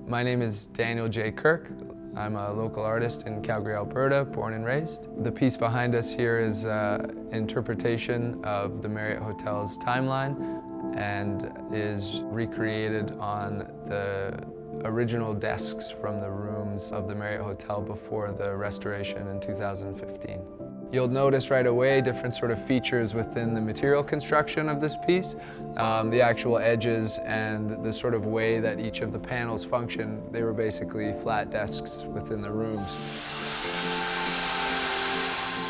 My name is Daniel J Kirk. I'm a local artist in Calgary, Alberta, born and raised. The piece behind us here is an interpretation of the Marriott Hotel's timeline and is recreated on the original desks from the rooms of the Marriott Hotel before the restoration in 2015. You'll notice right away different sort of features within the material construction of this piece. The actual edges and the sort of way that each of the panels function, they were basically flat desks within the rooms.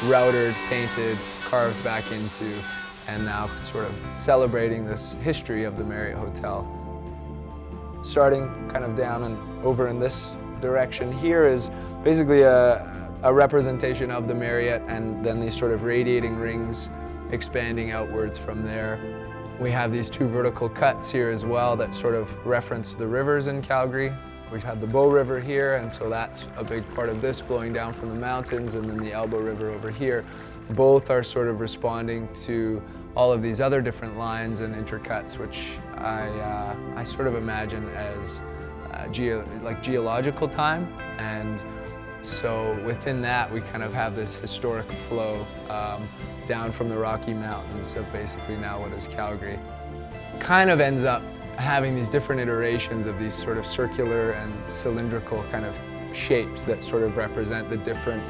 Routed, painted, carved back into, and now sort of celebrating this history of the Marriott Hotel. Starting kind of down and over in this direction here is basically a representation of the Marriott, and then these sort of radiating rings expanding outwards from there. We have these two vertical cuts here as well that sort of reference the rivers in Calgary. We have the Bow River here, and so that's a big part of this flowing down from the mountains, and then the Elbow River over here. Both are sort of responding to all of these other different lines and intercuts, which I sort of imagine as geological time. And so within that, we kind of have this historic flow down from the Rocky Mountains of basically now what is Calgary. Kind of ends up having these different iterations of these sort of circular and cylindrical kind of shapes that sort of represent the different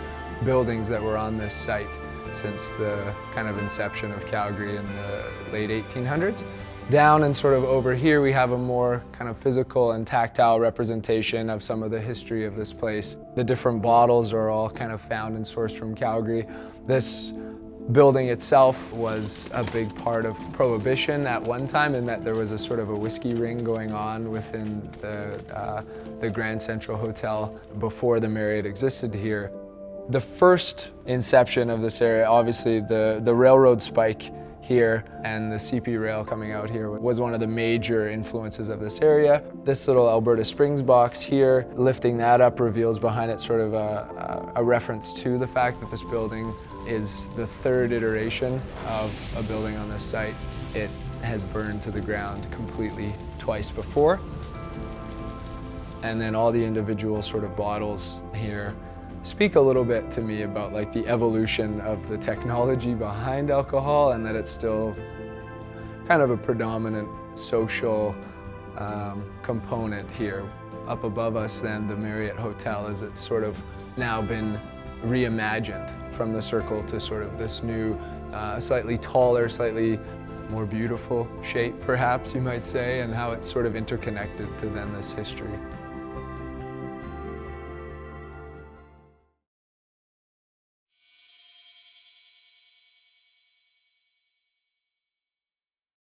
buildings that were on this site since the kind of inception of Calgary in the late 1800s. Down and sort of over here, we have a more kind of physical and tactile representation of some of the history of this place. The different bottles are all kind of found and sourced from Calgary. This building itself was a big part of Prohibition at one time, in that there was a sort of a whiskey ring going on within the Grand Central Hotel before the Marriott existed here. The first inception of this area, obviously the railroad spike here and the CP rail coming out here was one of the major influences of this area. This little Alberta Springs box here, lifting that up reveals behind it sort of a reference to the fact that this building is the third iteration of a building on this site. It has burned to the ground completely twice before. And then all the individual sort of bottles here speak a little bit to me about like the evolution of the technology behind alcohol, and that it's still kind of a predominant social component here. Up above us then, the Marriott Hotel, as it's sort of now been reimagined from the circle to sort of this new, slightly taller, slightly more beautiful shape, perhaps you might say, and how it's sort of interconnected to then this history.